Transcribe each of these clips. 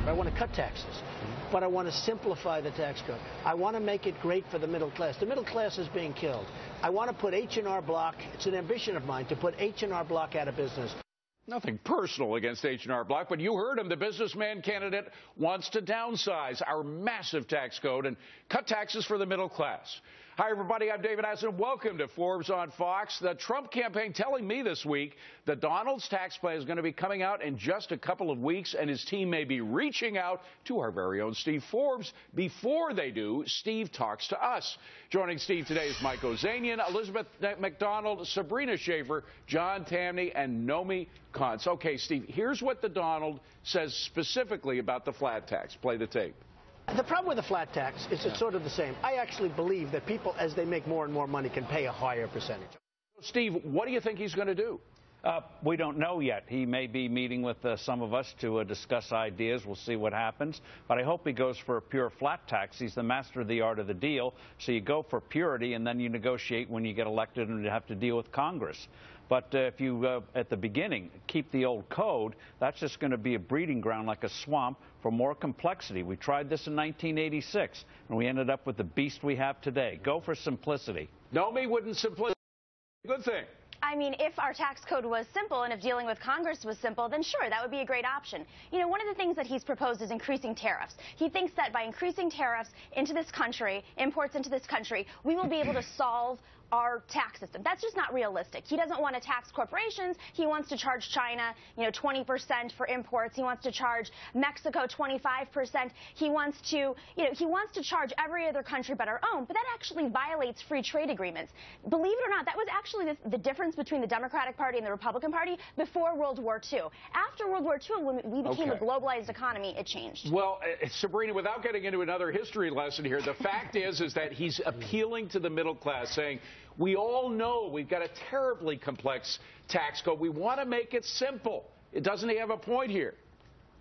I want to cut taxes, but I want to simplify the tax code. I want to make it great for the middle class. The middle class is being killed. I want to put H&R Block, it's an ambition of mine, to put H&R Block out of business. Nothing personal against H&R Block, but you heard him. The businessman candidate wants to downsize our massive tax code and cut taxes for the middle class. Hi, everybody. I'm David Eisen. Welcome to Forbes on Fox. The Trump campaign telling me this week that Donald's tax plan is going to be coming out in just a couple of weeks, and his team may be reaching out to our very own Steve Forbes. Before they do, Steve talks to us. Joining Steve today is Mike Ozanian, Elizabeth McDonald, Sabrina Schaefer, John Tamney, and Nomi Kantz. Okay, Steve, here's what the Donald says specifically about the flat tax. Play the tape. The problem with the flat tax is it's sort of the same. I actually believe that people, as they make more and more money, can pay a higher percentage. Steve, what do you think he's going to do? We don't know yet. He may be meeting with some of us to discuss ideas. We'll see what happens. But I hope he goes for a pure flat tax. He's the master of the art of the deal. So you go for purity, and then you negotiate when you get elected and you have to deal with Congress. But if you, at the beginning, keep the old code, that's just going to be a breeding ground like a swamp for more complexity. We tried this in 1986, and we ended up with the beast we have today. Go for simplicity. Nomi, wouldn't simplicity be a good thing? I mean, if our tax code was simple and if dealing with Congress was simple, then sure, that would be a great option. You know, one of the things that he's proposed is increasing tariffs. He thinks that by increasing tariffs into this country, imports into this country, we will be able to solve our tax system. That's just not realistic. He doesn't want to tax corporations. He wants to charge China, 20% for imports. He wants to charge Mexico 25%. He wants to, he wants to charge every other country but our own. But that actually violates free trade agreements. Believe it or not, that was actually the difference between the Democratic Party and the Republican Party before World War II. After World War II, when we became a globalized economy, it changed. Well, Sabrina, without getting into another history lesson here, the fact is that he's appealing to the middle class, saying, we all know we've got a terribly complex tax code. We want to make it simple. Doesn't he have a point here?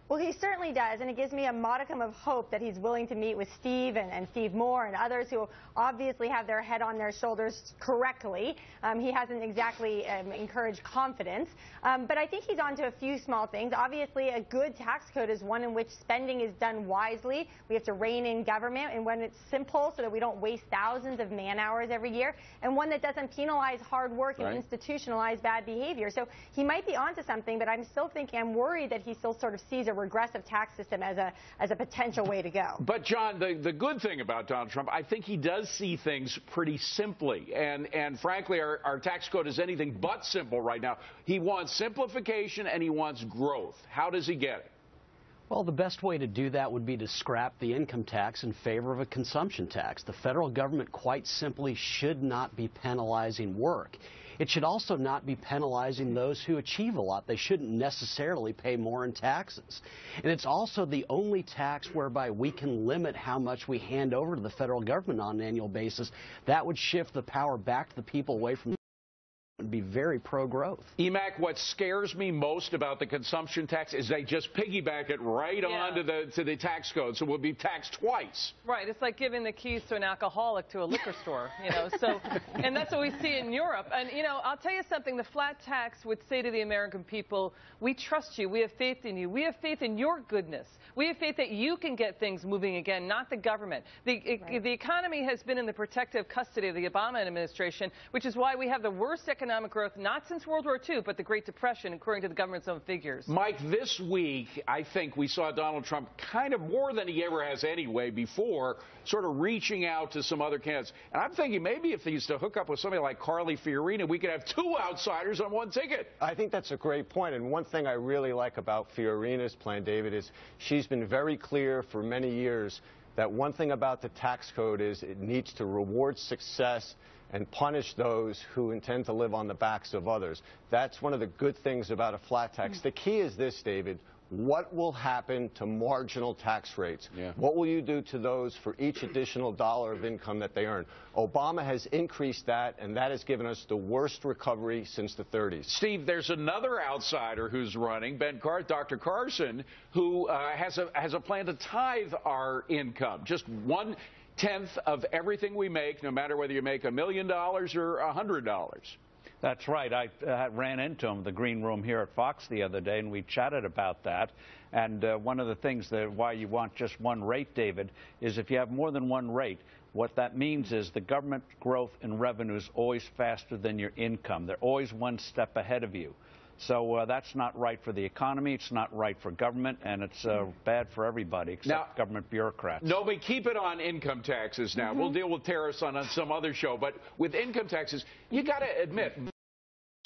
Well, he certainly does, and it gives me a modicum of hope that he's willing to meet with Steve and Steve Moore and others who obviously have their head on their shoulders correctly. He hasn't exactly encouraged confidence, but I think he's on to a few small things. Obviously, a good tax code is one in which spending is done wisely. We have to rein in government, and when it's simple so that we don't waste thousands of man-hours every year, and one that doesn't penalize hard work and institutionalize bad behavior. So he might be onto something, but I'm worried that he still sort of sees a regressive tax system as a potential way to go. But, John, the good thing about Donald Trump, I think he does see things pretty simply. And frankly, our tax code is anything but simple right now. He wants simplification and he wants growth. How does he get it? Well, the best way to do that would be to scrap the income tax in favor of a consumption tax. The federal government quite simply should not be penalizing work. It should also not be penalizing those who achieve a lot. They shouldn't necessarily pay more in taxes. And it's also the only tax whereby we can limit how much we hand over to the federal government on an annual basis. That would shift the power back to the people away from and be very pro-growth. Emac, what scares me most about the consumption tax is they just piggyback it right on to the tax code, so we'll be taxed twice. Right. It's like giving the keys to an alcoholic to a liquor store, So, and that's what we see in Europe. And, I'll tell you something. The flat tax would say to the American people, we trust you. We have faith in you. We have faith in your goodness. We have faith that you can get things moving again, not the government. The economy has been in the protective custody of the Obama administration, which is why we have the worst economic growth, not since World War II, but the Great Depression, according to the government's own figures. Mike, this week, I think we saw Donald Trump kind of more than he ever has anyway before, sort of reaching out to some other candidates. And I'm thinking maybe if he used to hook up with somebody like Carly Fiorina, we could have two outsiders on one ticket. I think that's a great point. And one thing I really like about Fiorina's plan, David, is she's been very clear for many years that one thing about the tax code is it needs to reward success and punish those who intend to live on the backs of others. That's one of the good things about a flat tax. The key is this, David. What will happen to marginal tax rates? What will you do to those for each additional dollar of income that they earn? Obama has increased that, and that has given us the worst recovery since the 30s. Steve, there's another outsider who's running, Dr. Carson, who has a plan to tithe our income, just 1/10 of everything we make, no matter whether you make $1 million or $100. That's right. I ran into him in the green room here at Fox the other day, and we chatted about that. And one of the things that why you want just one rate, David, is if you have more than one rate, what that means is the government growth in revenue is always faster than your income. They're always one step ahead of you. So that's not right for the economy, it's not right for government, and it's bad for everybody except government bureaucrats. No, but keep it on income taxes now. We'll deal with tariffs on some other show, but with income taxes, you got to admit, most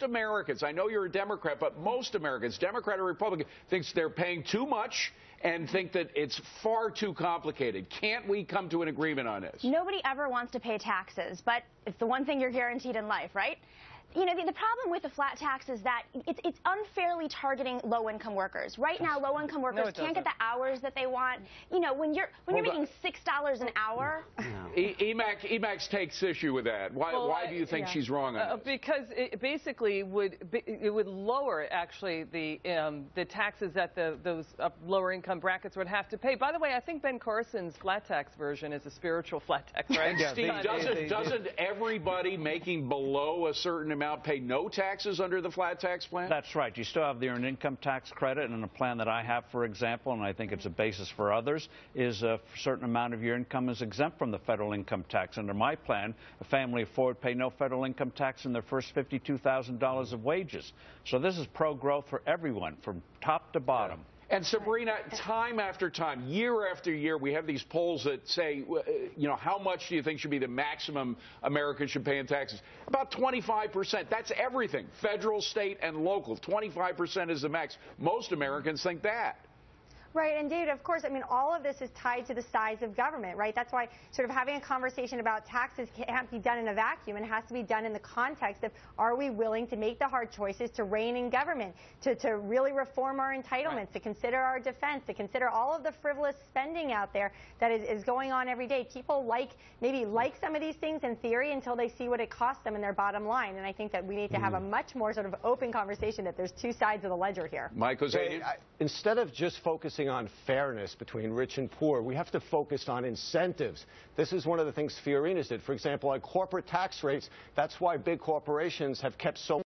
Americans, I know you're a Democrat, but most Americans, Democrat or Republican, thinks they're paying too much and think that it's far too complicated. Can't we come to an agreement on this? Nobody ever wants to pay taxes, but it's the one thing you're guaranteed in life, right? You know, the problem with the flat tax is that it's unfairly targeting low-income workers. Right now, low-income workers can't get the hours that they want. You know, when you're making $6 an hour. Emax takes issue with that. Why do you think she's wrong on this? Because it basically would lower actually the taxes that those lower-income brackets would have to pay. By the way, I think Ben Carson's flat tax version is a spiritual flat tax, right? And Steve, doesn't everybody making below a certain amount pay no taxes under the flat tax plan? That's right. You still have the earned income tax credit, and a plan that I have, for example, and I think it's a basis for others, is a certain amount of your income is exempt from the federal income tax. Under my plan, a family of four would pay no federal income tax in their first $52,000 of wages. So this is pro-growth for everyone, from top to bottom. And Sabrina, time after time, year after year, we have these polls that say, you know, how much do you think should be the maximum Americans should pay in taxes? About 25%. That's everything, federal, state, and local. 25% is the max. Most Americans think that. Right, and David, of course, I mean, all of this is tied to the size of government, right? That's why sort of having a conversation about taxes can't be done in a vacuum, and has to be done in the context of, are we willing to make the hard choices to rein in government, to really reform our entitlements, to consider our defense, to consider all of the frivolous spending out there that is going on every day. People maybe like some of these things in theory until they see what it costs them in their bottom line, and I think that we need to have a much more sort of open conversation that there's two sides of the ledger here. Michael Zanian? Instead of just focusing on fairness between rich and poor, we have to focus on incentives. This is one of the things Fiorina's did. For example, on corporate tax rates, that's why big corporations have kept so much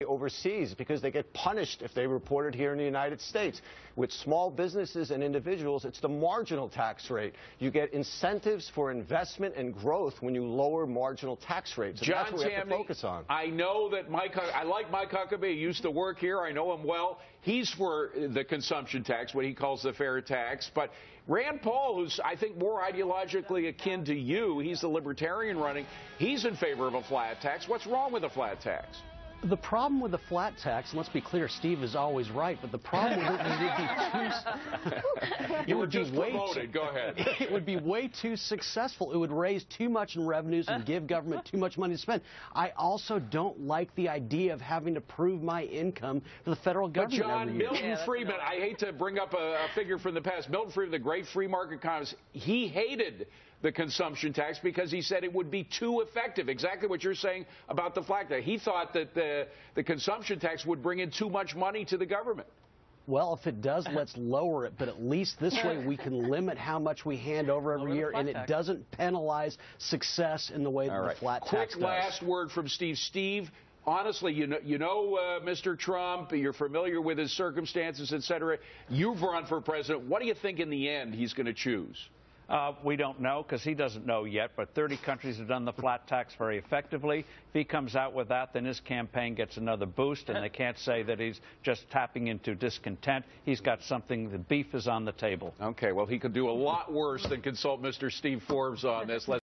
overseas, because they get punished if they report it here in the United States. With small businesses and individuals, it's the marginal tax rate. You get incentives for investment and growth when you lower marginal tax rates. And that's what we have to focus on. I know that I like Mike Huckabee. He used to work here. I know him well. He's for the consumption tax, what he calls the fair tax. But Rand Paul, who's, I think, more ideologically akin to you, he's the libertarian running, he's in favor of a flat tax. What's wrong with a flat tax? The problem with the flat tax, and let's be clear, Steve is always right, but the problem with it would be way too successful. It would raise too much in revenues and give government too much money to spend. I also don't like the idea of having to prove my income to the federal government. But John, Milton Friedman, I hate to bring up a figure from the past. Milton Friedman, the great free market economist, he hated the consumption tax because he said it would be too effective. Exactly what you're saying about the flat tax. He thought that the consumption tax would bring in too much money to the government. Well, if it does, let's lower it. But at least this way we can limit how much we hand over every year, and it doesn't penalize success in the way that the flat tax does. Quick last word from Steve. Steve, honestly, you know Mr. Trump, you're familiar with his circumstances, et cetera. You've run for president. What do you think in the end he's going to choose? We don't know, because he doesn't know yet, but 30 countries have done the flat tax very effectively. If he comes out with that, then his campaign gets another boost, and they can't say that he's just tapping into discontent. He's got something, the beef is on the table. Okay, well, he could do a lot worse than consult Mr. Steve Forbes on this.